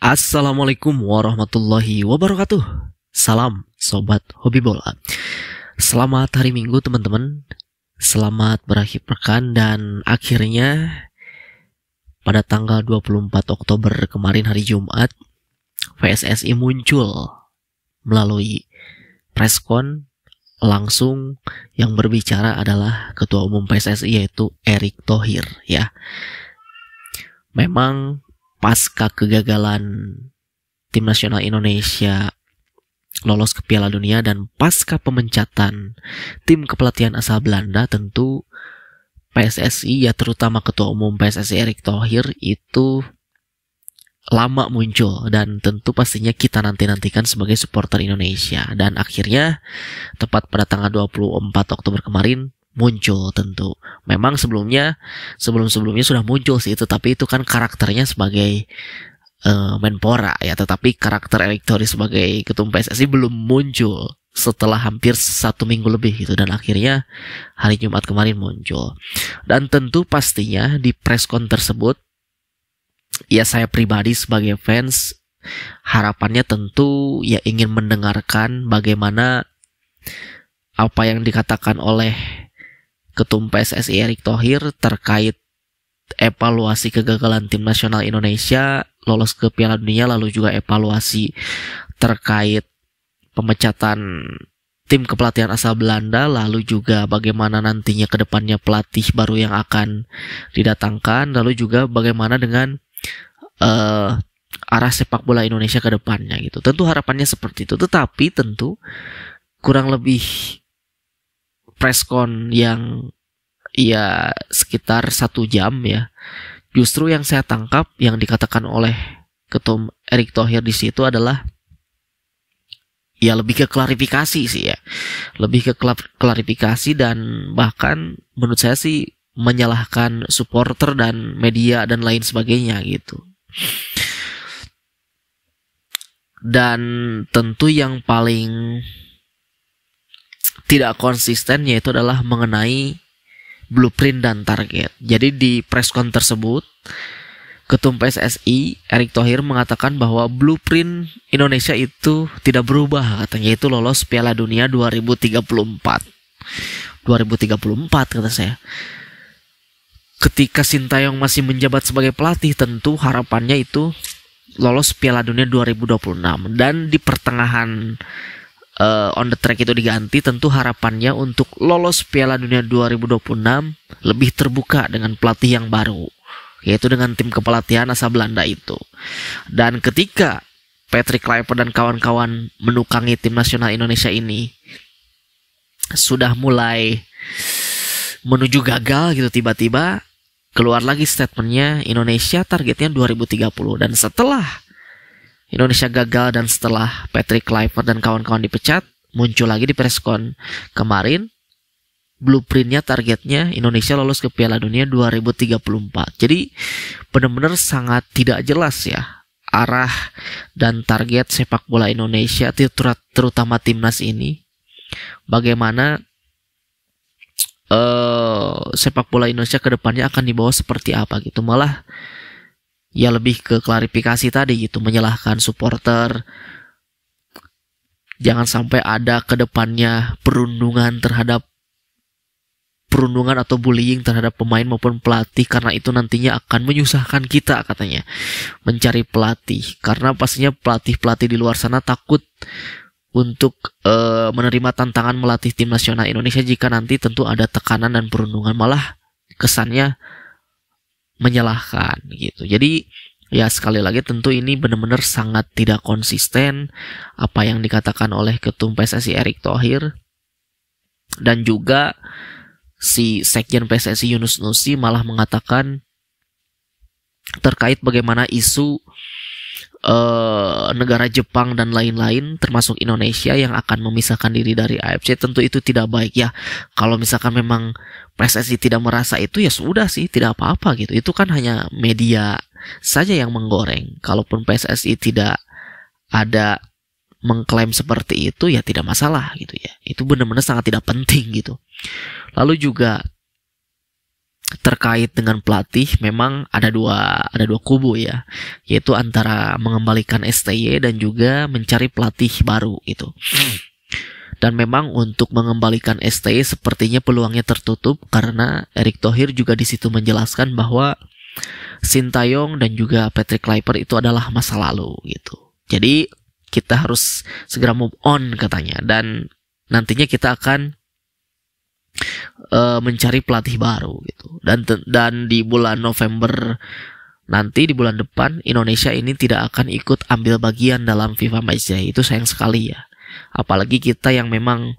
Assalamualaikum warahmatullahi wabarakatuh. Salam sobat hobi bola. Selamat hari Minggu teman-teman. Selamat berakhir pekan dan akhirnya pada tanggal 24 Oktober kemarin hari Jumat PSSI muncul melalui preskon langsung. Yang berbicara adalah Ketua Umum PSSI yaitu Erick Thohir ya. Memang pasca kegagalan tim nasional Indonesia lolos ke Piala Dunia dan pasca pemecatan tim kepelatihan asal Belanda, tentu PSSI ya terutama Ketua Umum PSSI Erick Thohir itu lama muncul dan tentu pastinya kita nantikan sebagai supporter Indonesia. Dan akhirnya tepat pada tanggal 24 Oktober kemarin muncul. Tentu memang sebelumnya sudah muncul sih, tetapi itu kan karakternya sebagai Menpora ya, tetapi karakter Erick Thohir sebagai Ketua Umum PSSI belum muncul setelah hampir 1 minggu lebih gitu, dan akhirnya hari Jumat kemarin muncul. Dan tentu pastinya di preskon tersebut ya saya pribadi sebagai fans harapannya tentu ya ingin mendengarkan bagaimana apa yang dikatakan oleh Ketua Umum PSSI Erick Thohir terkait evaluasi kegagalan tim nasional Indonesia lolos ke Piala Dunia, lalu juga evaluasi terkait pemecatan tim kepelatihan asal Belanda, lalu juga bagaimana nantinya ke depannya pelatih baru yang akan didatangkan, lalu juga bagaimana dengan arah sepak bola Indonesia ke depannya gitu. Tentu harapannya seperti itu, tetapi tentu kurang lebih preskon yang ya sekitar 1 jam ya, justru yang saya tangkap yang dikatakan oleh Ketua Erick Thohir di situ adalah ya lebih ke klarifikasi sih ya, lebih ke klarifikasi dan bahkan menurut saya sih menyalahkan supporter dan media dan lain sebagainya gitu. Dan tentu yang paling tidak konsisten yaitu adalah mengenai blueprint dan target. Jadi di preskon tersebut Ketua PSSI Erick Thohir mengatakan bahwa blueprint Indonesia itu tidak berubah, katanya itu lolos Piala Dunia 2034 kata saya. Ketika Sintayong masih menjabat sebagai pelatih, tentu harapannya itu lolos Piala Dunia 2026, dan di pertengahan on the track itu diganti, tentu harapannya untuk lolos Piala Dunia 2026 lebih terbuka dengan pelatih yang baru, yaitu dengan tim kepelatihan asal Belanda itu. Dan ketika Patrick Kluivert dan kawan-kawan menukangi tim nasional Indonesia ini sudah mulai menuju gagal gitu, tiba-tiba keluar lagi statementnya Indonesia targetnya 2030. Dan setelah Indonesia gagal dan setelah Patrick Kluivert dan kawan-kawan dipecat, muncul lagi di preskon kemarin blueprintnya, targetnya Indonesia lolos ke Piala Dunia 2034. Jadi benar-benar sangat tidak jelas ya arah dan target sepak bola Indonesia, terutama timnas ini. Bagaimana sepak bola Indonesia ke depannya akan dibawa seperti apa gitu. Malah ya lebih ke klarifikasi tadi gitu, menyalahkan supporter. Jangan sampai ada ke depannya perundungan atau bullying terhadap pemain maupun pelatih, karena itu nantinya akan menyusahkan kita katanya mencari pelatih, karena pastinya pelatih-pelatih di luar sana takut untuk menerima tantangan melatih tim nasional Indonesia jika nanti tentu ada tekanan dan perundungan, malah kesannya menyalahkan gitu. Jadi ya sekali lagi tentu ini benar-benar sangat tidak konsisten apa yang dikatakan oleh Ketua PSSI Erick Thohir. Dan juga si Sekjen PSSI Yunus Nusi malah mengatakan terkait bagaimana isu negara Jepang dan lain-lain termasuk Indonesia yang akan memisahkan diri dari AFC, tentu itu tidak baik ya. Kalau misalkan memang PSSI tidak merasa itu, ya sudah sih, tidak apa-apa gitu. Itu kan hanya media saja yang menggoreng. Kalaupun PSSI tidak ada mengklaim seperti itu, ya tidak masalah gitu ya. Itu benar-benar sangat tidak penting gitu. Lalu juga terkait dengan pelatih memang ada dua kubu ya, yaitu antara mengembalikan STY dan juga mencari pelatih baru itu. Dan memang untuk mengembalikan STY sepertinya peluangnya tertutup karena Erick Thohir juga di situ menjelaskan bahwa Sintayong dan juga Patrick Kluivert itu adalah masa lalu gitu. Jadi kita harus segera move on katanya, dan nantinya kita akan mencari pelatih baru gitu. Dan di bulan November nanti, di bulan depan, Indonesia ini tidak akan ikut ambil bagian dalam FIFA Matchday. Itu sayang sekali ya. Apalagi kita yang memang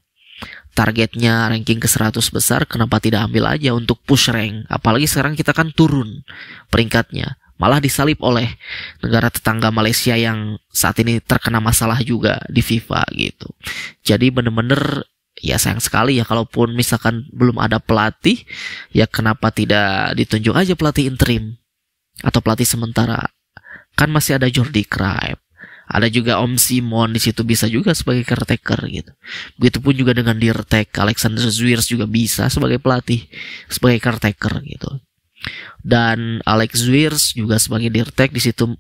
targetnya ranking ke 100 besar, kenapa tidak ambil aja untuk push rank? Apalagi sekarang kita kan turun peringkatnya, malah disalip oleh negara tetangga Malaysia yang saat ini terkena masalah juga di FIFA gitu. Jadi bener-bener ya sayang sekali ya, kalaupun misalkan belum ada pelatih, ya kenapa tidak ditunjuk aja pelatih interim atau pelatih sementara? Kan masih ada Jordi Cruyff, ada juga Om Simon di situ, bisa juga sebagai caretaker gitu. Begitupun juga dengan Dirtek, Alexander Zwiers juga bisa sebagai pelatih, sebagai caretaker gitu. Dan Alex Zwiers juga sebagai Dirtek di situ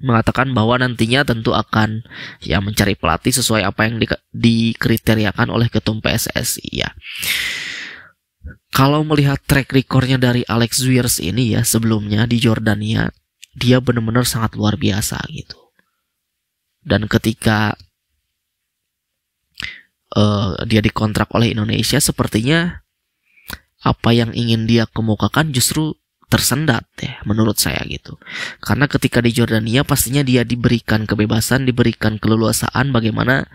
mengatakan bahwa nantinya tentu akan ya mencari pelatih sesuai apa yang dikriteriakan oleh ketum PSSI ya. Kalau melihat track recordnya dari Alex Zwiers ini ya, sebelumnya di Jordania dia benar-benar sangat luar biasa gitu. Dan ketika dia dikontrak oleh Indonesia, sepertinya apa yang ingin dia kemukakan justru tersendat ya menurut saya gitu. Karena ketika di Jordania pastinya dia diberikan kebebasan, diberikan keleluasaan bagaimana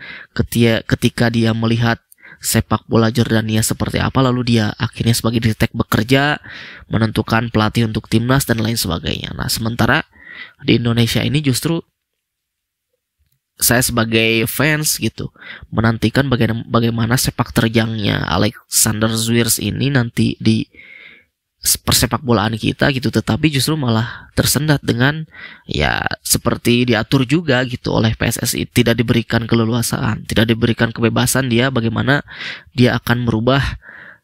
ketika dia melihat sepak bola Jordania seperti apa, lalu dia akhirnya sebagai Dirtek bekerja, menentukan pelatih untuk timnas dan lain sebagainya. Nah, sementara di Indonesia ini justru saya sebagai fans gitu menantikan bagaimana sepak terjangnya Alexander Zwiers ini nanti di persepak bolaan kita gitu, tetapi justru malah tersendat dengan ya seperti diatur juga gitu oleh PSSI, tidak diberikan keleluasaan, tidak diberikan kebebasan dia bagaimana dia akan merubah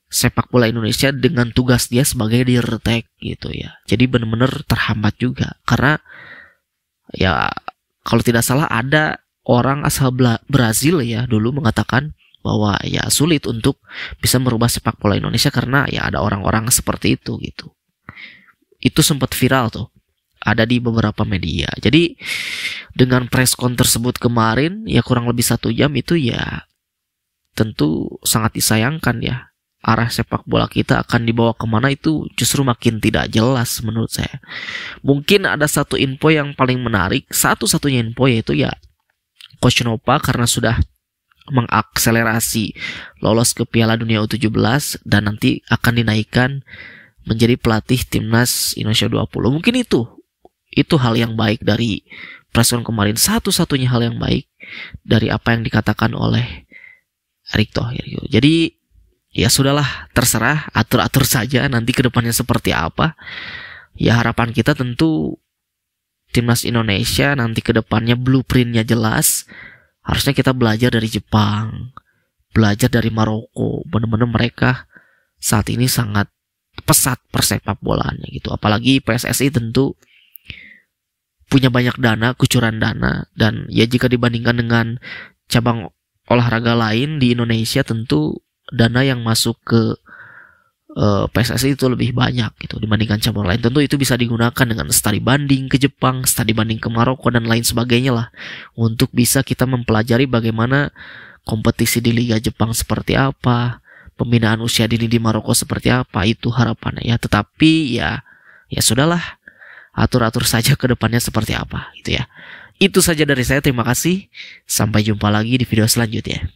sepak bola Indonesia dengan tugas dia sebagai Dirtek gitu ya. Jadi benar-benar terhambat juga karena ya kalau tidak salah ada orang asal Brazil ya dulu mengatakan bahwa ya sulit untuk bisa merubah sepak bola Indonesia karena ya ada orang-orang seperti itu gitu. Itu sempat viral tuh, ada di beberapa media. Jadi dengan press con tersebut kemarin ya kurang lebih 1 jam itu ya tentu sangat disayangkan ya. Arah sepak bola kita akan dibawa kemana itu justru makin tidak jelas menurut saya. Mungkin ada satu info yang paling menarik, satu-satunya info yaitu ya Coach Noppa karena sudah mengakselerasi lolos ke Piala Dunia U17 dan nanti akan dinaikkan menjadi pelatih timnas Indonesia 20. Mungkin itu hal yang baik dari press con kemarin, satu-satunya hal yang baik dari apa yang dikatakan oleh Erick Thohir. Jadi ya sudahlah, terserah, atur-atur saja nanti ke depannya seperti apa. Ya harapan kita tentu timnas Indonesia nanti ke depannya blueprintnya jelas. Harusnya kita belajar dari Jepang, belajar dari Maroko. Benar-benar mereka saat ini sangat pesat persepak bolaannya gitu. Apalagi PSSI tentu punya banyak dana, kucuran dana. Dan ya jika dibandingkan dengan cabang olahraga lain di Indonesia, tentu dana yang masuk ke PSSI itu lebih banyak gitu dibandingkan cabang lain. Tentu itu bisa digunakan dengan studi banding ke Jepang, studi banding ke Maroko dan lain sebagainya lah, untuk bisa kita mempelajari bagaimana kompetisi di Liga Jepang seperti apa, pembinaan usia dini di Maroko seperti apa. Itu harapannya ya. Tetapi ya sudahlah, atur-atur saja ke depannya seperti apa gitu ya. Itu saja dari saya, terima kasih. Sampai jumpa lagi di video selanjutnya.